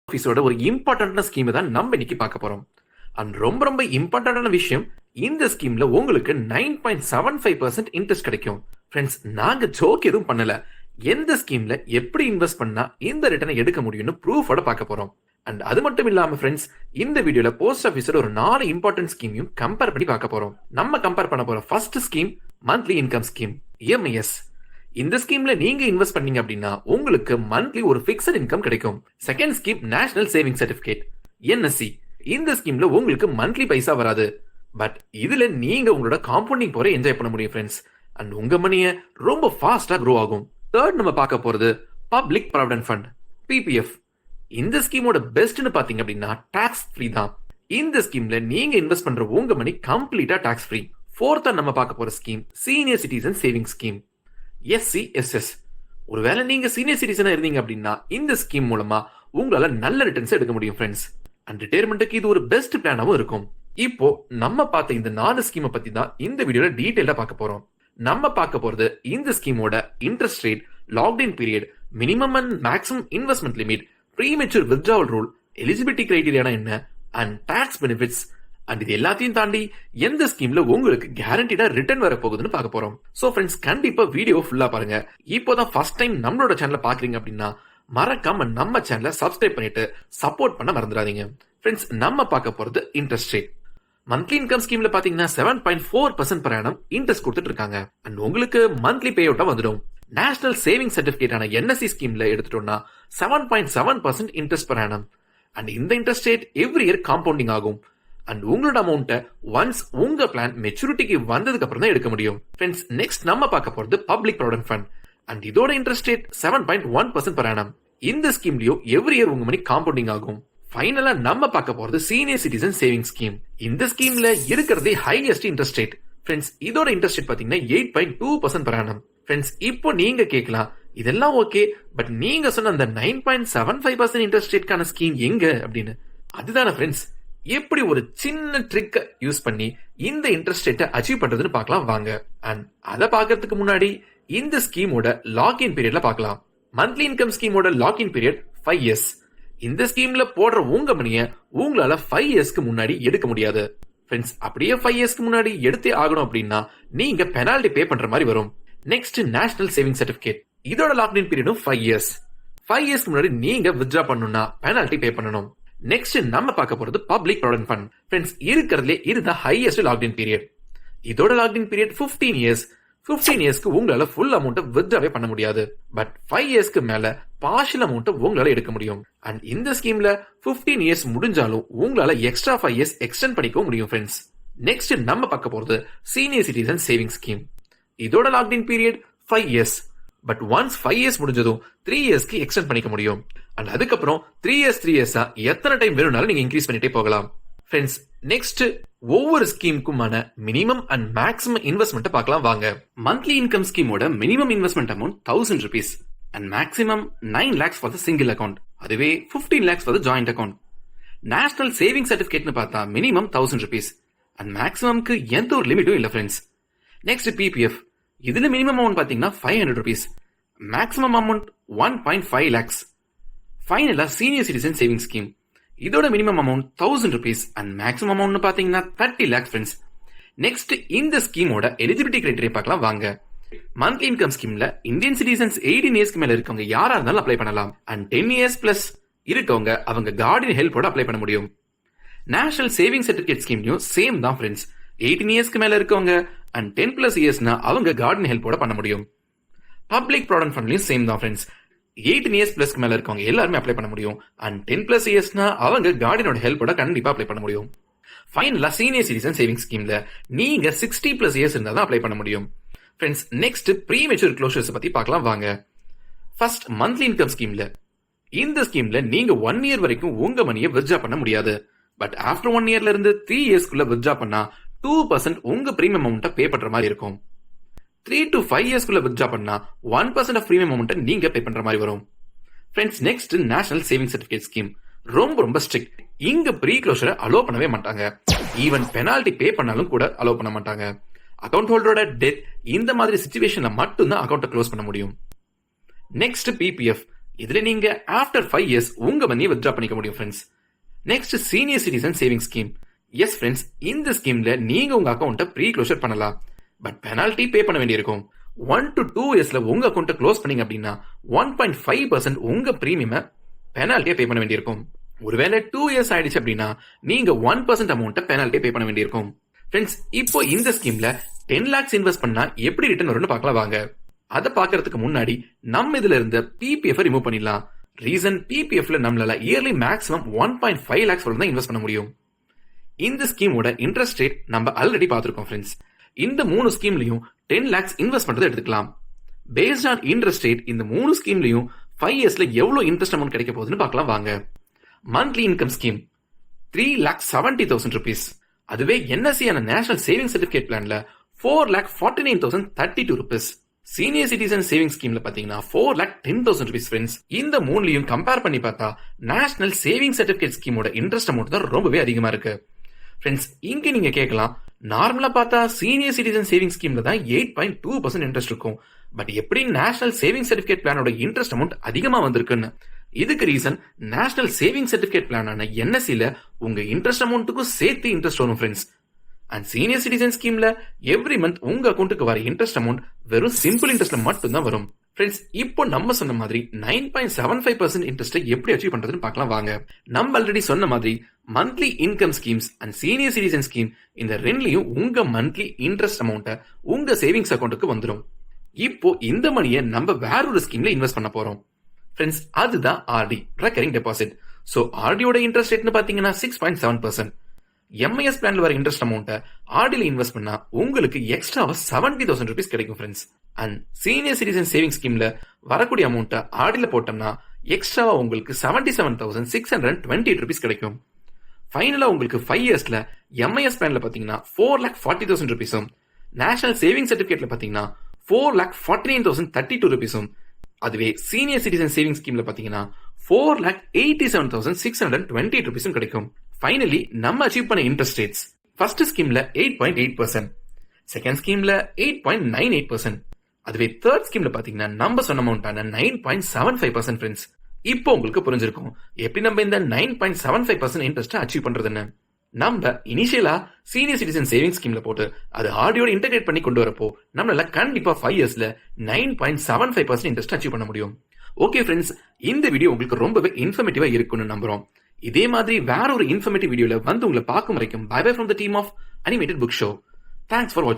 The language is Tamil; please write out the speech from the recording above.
ஆஃபீஸோட ஒரு இம்பார்ட்டன்டான ஸ்கீம் தான் நம்ம இன்னைக்கு பார்க்க போறோம். அண்ட் ரொம்ப ரொம்ப இம்பார்ட்டன்டான விஷயம், இந்த ஸ்கீம்ல உங்களுக்கு 9.75% இன்ட்ரெஸ்ட் கிடைக்கும். ஃப்ரெண்ட்ஸ், நாங்க ஜோக் எதுவும் பண்ணல. எந்த ஸ்கீம்ல எப்படி இன்வெஸ்ட் பண்ணா இந்த ரிட்டர்னை எடுக்க முடியும்னு ப்ரூஃபோட பார்க்க போறோம். அண்ட் அது மட்டும் இல்லாம ஃப்ரெண்ட்ஸ், இந்த வீடியோல போஸ்ட் ஆஃபீஸோட ஒரு 4 இம்பார்ட்டன்ட் ஸ்கீமையும் கம்பேர் பண்ணி பார்க்க போறோம். நம்ம கம்பேர் பண்ண போற first scheme monthly income scheme, MIS. இந்த ஸ்கீம்ல நீங்க இன்வெஸ்ட் பண்ணீங்க அப்படின்னா உங்களுக்கு மந்த்லி ஒரு பிக்ஸட் இன்கம் கிடைக்கும். Second scheme national saving certificate, NSC. இந்த ஸ்கீம்ல உங்களுக்கு மந்த்லி பைசா வராது. பட் இதுல நீங்க உங்களோட காம்பவுண்டிங் போற என்ஜாய் பண்ண முடியும் ஃப்ரெண்ட்ஸ். அண்ட் உங்க மணியை ரொம்ப ஃபாஸ்டா க்ரோ ஆகும். தேர்ட் நம்ம பார்க்க போறது பப்ளிக் ப்ராவிடன்ட் ஃபண்ட், பிபிஎஃப். இந்த ஸ்கீமோட பெஸ்ட்னு பாத்தீங்க அப்படின்னா டாக்ஸ் ஃப்ரீ தான். இந்த ஸ்கீம்ல நீங்க இன்வெஸ்ட் பண்ற உங்க மணி கம்ப்ளீட்டா டாக்ஸ் ஃப்ரீ. ஃபோர்த்தா நம்ம பார்க்க போற scheme senior citizen saving scheme, SCSS. ஒருவேளை நீங்க சீனியர் சிட்டிசனா இருந்தீங்க அப்படின்னா இந்த ஸ்கீம் மூலமா உங்களால நல்ல ரிட்டர்ன்ஸ் எடுக்க முடியும் ஃப்ரெண்ட்ஸ். அண்ட் ரிட்டையர்மெண்ட்டுக்கு இது ஒரு பெஸ்ட் பிளானாவும் இருக்கும். இப்போ நம்ம பார்த்த இந்த 4 ஸ்கீமை பத்தி தான் இந்த வீடியோல டீடைலா பார்க்க போறோம். நம்ம பார்க்க போறது இந்த ஸ்கீமோட interest rate, locked in period, minimum and maximum investment limit, premature withdrawal rule, eligibility criteria என்ன, அண்ட் டாக்ஸ் பெனிஃபிட்ஸ். அண்ட் இது எல்லாத்தையும் தாண்டி எந்த ஸ்கீம்ல உங்களுக்கு கேரண்டீடா ரிட்டர்ன் வர போகுதுன்னு பார்க்க போறோம். சோ ஃப்ரெண்ட்ஸ், கண்டிப்பா வீடியோ ஃபுல்லா பாருங்க. இப்போதான் ஃபர்ஸ்ட் டைம் நம்மளோட சேனலை பாக்குறீங்க அப்படின்னா மறக்காம நம்ம சேனலை சப்ஸ்கிரைப் பண்ணிட்டு சப்போர்ட் பண்ண மறந்துடாதீங்க. ஃப்ரெண்ட்ஸ், நம்ம பார்க்க போறது இன்ட்ரெஸ்ட் ரேட். மந்த்லி இன்கம் ஸ்கீம்ல பாத்தீங்கன்னா 7.4% per annum இன்ட்ரெஸ்ட் கொடுத்துட்டு இருக்காங்க. அண்ட் உங்களுக்கு மந்த்லி பே அவுட்டா வந்துடும். நேஷனல் சேவிங் சர்டிபிகேட்டான என்எஸ்சி ஸ்கீம்ல எடுத்துட்டோம்னா 7.7% இன்ட்ரெஸ்ட் per annum. அண்ட் இந்த interest rate every year compounding ஆகும். அண்ட் உங்களோட அமௌண்ட்டை ஒன்ஸ் உங்க பிளான் மெச்சூரிட்டிக்கு வந்ததுக்கு அப்புறம் தான் எடுக்க முடியும். ஃப்ரெண்ட்ஸ், நெக்ஸ்ட் நம்ம பார்க்க போறது பப்ளிக் ப்ராவிடன்ட் ஃபண்ட். அண்ட் இதோட இன்ட்ரெஸ்ட் ரேட் 7.1% per annum. இந்த ஸ்கீம்லயும் எவ்ரி இயர் உங்க மணி காம்பவுண்டிங் ஆகும். ஃபைனலா நம்ம பார்க்க போறது சீனியர் சிட்டிசன் சேவிங் ஸ்கீம். இந்த ஸ்கீம்ல இருக்கிறதே ஹையஸ்ட் இன்ட்ரெஸ்ட் ரேட். ஃப்ரெண்ட்ஸ், இதோட இன்ட்ரெஸ்ட் ரேட் பாத்தீங்கன்னா 8.2% per annum. ஃப்ரெண்ட்ஸ், இப்போ நீங்க கேட்கலாம், இதெல்லாம் ஓகே, பட் நீங்க சொன்ன அந்த 9.75% இன்ட்ரெஸ்ட் ரேட்கான ஸ்கீம் எங்க அப்படின்னு. அதுதானே ஃப்ரெண்ட்ஸ், எப்படி ஒரு சின்ன ட்ரிக் யூஸ் பண்ணி இந்த இன்ட்ரெஸ்ட் ரேட்டை அச்சீவ் பண்றதுன்னு பார்க்கலாம் வாங்க. அண்ட் அதை பார்க்கறதுக்கு முன்னாடி இந்த ஸ்கீமோட லாக்இன் பீரியட்ல பார்க்கலாம். மந்த்லி இன்கம் ஸ்கீமோட லாக்இன் பீரியட் 5 years. இந்த ஸ்கீம்ல போடுற உங்க மணியை உங்களால 5 yearsக்கு முன்னாடி எடுக்க முடியாது. ஃப்ரெண்ட்ஸ், அப்படியே 5 yearsக்கு முன்னாடி எடுத்தே ஆகணும் அப்படின்னா நீங்க பெனால்டி பே பண்ற மாதிரி வரும். Next national saving certificate. இதோட லாக்இன் பீரியடும் 5 years. 5 yearsக்கு முன்னாடி நீங்க வித்ட்ரா பண்ணணும்னா பெனால்டி பே பண்ணணும். நெக்ஸ்ட் நம்ம பார்க்க போறது பப்ளிக் ப்ராவிடன்ட் ஃபண்ட். ஃப்ரெண்ட்ஸ், இருக்கிறதுலே இதுதான் ஹையஸ்ட் லாக்இன் பீரியட். இதோட லாக்இன் பீரியட் 15 years. 15 yearsக்கு உங்களால ஃபுல் அமௌண்ட் வித்ட்ராவே பண்ண முடியாது. பட் 5 yearsக்கு மேல பார்ஷியல் அமௌண்ட் உங்களால எடுக்க முடியும். அண்ட் இந்த ஸ்கீம்ல 15 years முடிஞ்சாலும் உங்களால எக்ஸ்ட்ரா 5 years எக்ஸ்டெண்ட் பண்ணிக்க முடியும் ஃப்ரெண்ட்ஸ். நெக்ஸ்ட் நம்ம பார்க்க போறது சீனியர் சிட்டிசன் சேவிங் ஸ்கீம். இதோட login period 5 years. But once 5 years முடிஞ்சதும் 3 yearsக்கு எக்ஸ்டெண்ட் பண்ணிக்க முடியும். அண்ட் அதுக்கப்புறம் 3 years எத்தனை டைம் வேணும்னாலும் நீங்க இன்க்ரீஸ் பண்ணிட்டே போகலாம். ஃப்ரெண்ட்ஸ், நெக்ஸ்ட் ஒவ்வொரு ஸ்கீமுக்குமான மினிமம் அண்ட் மேக்ஸிமம் இன்வெஸ்ட்மெண்ட் பார்க்கலாம் வாங்க. மந்த்லி இன்கம் ஸ்கீமோட மினிமம் இன்வெஸ்ட்மெண்ட் அமௌண்ட் 1000 rupees அண்ட் maximum 9 lakhs for the single account. அதுவே 15 lakhs for the joint account. National saving சர்டிபிகேட்னு பார்த்தா மினிமம் 1000 rupees அண்ட் மேக்ஸிமம்க்கு எந்த ஒரு லிமிட்டும் இல்ல ஃப்ரெண்ட்ஸ். Next PPF. இதுல மினிமம் அமௌண்ட் பாத்தீங்கன்னா 500 rupees, மேக்ஸிமம் அமௌண்ட் 1.5 lakhs. ஃபைனலா சீனியர் சிட்டிசன் சேவிங் ஸ்கீம். இதோட மினிமம் அமௌண்ட் 1000 rupees அண்ட் மேக்ஸிமம் அமௌண்ட் பாத்தீங்கன்னா 30 lakhs ஃப்ரெண்ட்ஸ். நெக்ஸ்ட் இந்த ஸ்கீமோட எலிஜிபிலிட்டி கிரைட்டீரியா பார்க்கலாம் வாங்க. மந்த்லி இன்கம் ஸ்கீம்ல இந்தியன் சிட்டிசன்ஸ் 18 yearsக்கு மேல இருக்கவங்க யாரா இருந்தாலும் அப்ளை பண்ணலாம். அண்ட் 10 years பிளஸ் இருக்கவங்க அவங்க கார்டியன் ஹெல்ப்போட அப்ளை பண்ண முடியும். நேஷனல் சேவிங் சர்டிபிகேட் ஸ்கீம்லயும் சேம் தான் ஃப்ரெண்ட்ஸ். 18 yearsக்கு மேல இருக்கவங்க அண்ட் 10+ yearsனா அவங்க கார்டியன் ஹெல்ப்போட பண்ண முடியும். பப்ளிக் ப்ராவிடன்ட் ஃபண்ட்லயும் சேம் தான் ஃப்ரெண்ட்ஸ். 18 years பிளஸ்க்கு மேல இருக்கவங்க எல்லாருமே அப்ளை பண்ண முடியும். அண்ட் 10+ yearsனா அவங்க கார்டியனோட ஹெல்ப்போட கண்டிப்பா அப்ளை பண்ண முடியும். ஃபைனலா சீனியர் சிட்டிசன் சேவிங் ஸ்கீம்ல நீங்க 60+ years இருந்தா தான் அப்ளை பண்ண முடியும். ஃப்ரெண்ட்ஸ், நெக்ஸ்ட் ப்ரீமெச்சூர் க்ளோஷர்ஸ் பத்தி பார்க்கலாம் வாங்க. ஃபர்ஸ்ட் மந்த்லி இன்கம் ஸ்கீம்ல. இந்த ஸ்கீம்ல நீங்க 1 year வரைக்கும் உங்க மணியை வித்ட்ரா பண்ண முடியாது. பட் ஆஃப்டர் 1 yearல இருந்து 3 yearsக்குள்ள வித்ட்ரா பண்ணா 2% உங்க பிரீமியம் அமௌண்ட்டை பே பண்ற மாதிரி இருக்கும். 3 to 5 yearsக்குள்ள வித்ட்ரா பண்ணா 1% ஆஃப் பிரீமியம் அமௌண்ட்டை நீங்க பே பண்ற மாதிரி வரும். Friends, next national saving certificate scheme. ரொம்ப ஸ்ட்ரிக்ட். இங்க ப்ரீ க்ளோஷரை அலோ பண்ணவே மாட்டாங்க. ஈவன் பெனால்டி பே பண்ணாலும் கூட அலோ பண்ண மாட்டாங்க. அக்கௌண்ட் ஹோல்டரோட டெத் இந்த மாதிரி சிச்சுவேஷன்ல மட்டும்தான் அக்கௌண்ட்டை க்ளோஸ் பண்ண முடியும். Next PPF. இதுல நீங்க ஆஃப்டர் 5 இயர்ஸ் உங்க மணியை வித்ட்ரா பண்ணிக்க முடியும் friends. Next senior citizen saving scheme. S friends, இந்த ஸ்கீம்ல நீங்க உங்க அக்கௌண்ட்டை ப்ரீ க்ளோஷர் பண்ணலாம். பட் பெனால்டி பே பண்ண வேண்டியிருக்கும். 1 to 2 இயர்ஸ்ல உங்க அக்கௌண்ட்டை க்ளோஸ் பண்ணீங்க அப்படின்னா 1.5% உங்க பிரீமியம் பெனால்ட்டியா பே பண்ண வேண்டியிருக்கும். ஒருவேளை 2 இயர்ஸ் ஆயிடுச்சு அப்படின்னா நீங்க 1% அமௌண்ட்டை பெனால்ட்டி பே பண்ண வேண்டியிருக்கும். ஃப்ரெண்ட்ஸ், இப்போ இந்த ஸ்கீம்ல 10 lakhs இன்வெஸ்ட் பண்ணா எப்படி ரிட்டர்ன் வரும்னு பார்க்கலாம் வாங்க. அதை பார்க்கறதுக்கு முன்னாடி நம்ம இதுல இருந்த பிபிஎஃப் ரிமூவ் பண்ணிடலாம். ரீசன், பிபிஎஃப்ல நம்மளால இயர்லி மேக்ஸிமம் 1.5 lakhs வரை தான் இன்வெஸ்ட் பண்ண முடியும். இந்த ஸ்கீமோட இன்ட்ரெஸ்ட் ரேட் நம்ம ஆல்ரெடி பார்த்திருக்கோம் ஃப்ரெண்ட்ஸ். இந்த 3 ஸ்கீம்லயும் 10 lakhs இன்வெஸ்ட் பண்றது எடுத்துக்கலாம். பேஸ்ட் ஆன் இன்ட்ரெஸ்ட் ரேட் இந்த 3 ஸ்கீம்லயும் 5 இயர்ஸ்ல எவ்வளவு இன்ட்ரெஸ்ட் அமௌண்ட் கிடைக்க போகுதுன்னு பார்க்கலாம் வாங்க. Monthly income scheme 3,70,000 rupees. அதுவே என்எஸ்சியான நேஷனல் சேவிங் சர்டிபிகேட் பிளான்ல 4,49,032 rupees. சீனியர் சிட்டிசன் சேவிங் ஸ்கீம்ல பாத்தீங்கன்னா 4,10,000 rupees ஃப்ரெண்ட்ஸ். இந்த மூணுலயும் கம்பேர் பண்ணி பார்த்தா நேஷனல் சேவிங் சர்டிபிகேட் ஸ்கீமோட இன்ட்ரெஸ்ட் அமௌண்ட் தான் ரொம்பவே அதிகமா இருக்கு. ஃப்ரெண்ட்ஸ், இங்க நீங்க கேட்கலாம், நார்மலா பார்த்தா சீனியர் சிட்டிசன் சேவிங் ஸ்கீம்ல தான் 8.2% இன்ட்ரெஸ்ட் இருக்கும். பட் எப்படி நேஷனல் சேவிங் சர்டிபிகேட் பிளானோட இன்ட்ரெஸ்ட் அமௌண்ட் அதிகமா வந்திருக்குன்னு? இதுக்கு ரீசன், நேஷனல் சேவிங் சர்டிபிகேட் பிளானான என்எஸ்சில உங்க இன்ட்ரெஸ்ட் அமௌண்ட்டுக்கும் சேர்த்து இன்ட்ரெஸ்ட் வரும் ஃப்ரெண்ட்ஸ். அண்ட் சீனியர் சிட்டிசன் ஸ்கீம்ல எவ்ரி மந்த் உங்க அக்கௌண்ட்டுக்கு வர இன்ட்ரெஸ்ட் அமௌண்ட் வெறும் சிம்பிள் இன்ட்ரெஸ்ட்ல மட்டும் தான் வரும். ஃப்ரெண்ட்ஸ், இப்போ நம்ம சொன்ன மாதிரி 9.75% இன்ட்ரெஸ்ட்டை எப்படி அச்சீவ் பண்றதுன்னு பார்க்கலாம் வாங்க. நம்ம ஆல்ரெடி சொன்ன மாதிரி monthly income schemes and senior citizen scheme இந்த ரெண்டுலயும் உங்க மந்த்லி இன்ட்ரெஸ்ட் அமௌண்ட்டை உங்க சேவிங்ஸ் அக்கௌண்ட்டுக்கு வந்துடும். இப்போ இந்த மணியை நம்ம வேற ஒரு ஸ்கீம்ல இன்வெஸ்ட் பண்ண போறோம் ஃப்ரெண்ட்ஸ். அதுதான் ஆர்டி, ரெக்கரிங் டெபாசிட். ஸோ ஆர்டியோட இன்ட்ரெஸ்ட் ரேட்னு பாத்தீங்கன்னா 6.7%. எம்ஐஎஸ் பிளான்ல வர இன்ட்ரெஸ்ட் அமௌண்ட்டை ஆர்டில இன்வெஸ்ட் பண்ணா உங்களுக்கு எக்ஸ்ட்ராவா 70,000 rupees கிடைக்கும் friends. And senior citizen saving ஸ்கீம்ல வரக்கூடிய அமௌண்ட்டை ஆர்டில போட்டோம்னா எக்ஸ்ட்ராவா உங்களுக்கு 77,628 rupees கிடைக்கும். ஃபைனலா உங்களுக்கு 5 இயர்ஸ்ல எம்ஐஎஸ் பிளான்ல பாத்தீங்கன்னா 4,40,000 rupees, நேஷனல் சேவிங் சர்டிபிகேட்ல பாத்தீங்கன்னா 4,49,032 rupees, அதுவே சீனியர் சிட்டிசன் சேவிங் ஸ்கீம்ல பாத்தீங்கன்னா 4,87,628 rupees கிடைக்கும். ஃபைனலி நம்ம அச்சீவ் பண்ண இன்ட்ரெஸ்ட் ரேட்ஸ், ஃபர்ஸ்ட் ஸ்கீம்ல 8.8%, செகண்ட் ஸ்கீம்ல 8.98%, அதுவே தேர்ட் ஸ்கீம்ல பாத்தீங்கன்னா நம்ம சொன்ன அமௌண்டான 9.75% ஃப்ரெண்ட்ஸ். இப்போ உங்களுக்கு புரிஞ்சிருக்கும் எப்படி நம்ம இந்த 9.75% இன்ட்ரெஸ்ட் அச்சீவ் பண்றதுன்னு. நம்ம இனிஷியலா சீனியர் சிட்டிசன் சேவிங் ஸ்கீம்ல போட்டு அது ஆர்டியோட இன்டகிரேட் பண்ணி கொண்டு வரப்போ நம்மளால கண்டிப்பா 5 இயர்ஸ்ல 9.75% இன்ட்ரெஸ்ட் அச்சீவ் பண்ண முடியும். ஓகே ஃப்ரெண்ட்ஸ், இந்த வீடியோ உங்களுக்கு ரொம்பவே இன்ஃபர்மேட்டிவா இருக்கும்னு நம்புறோம். இதே மாதிரி வேற ஒரு இன்ஃபர்மேட்டிவ் வீடியோல வந்து உங்களை பார்க்கும் வரைக்கும் bye bye from the team of animated book show. Thanks for வாட்சிங்.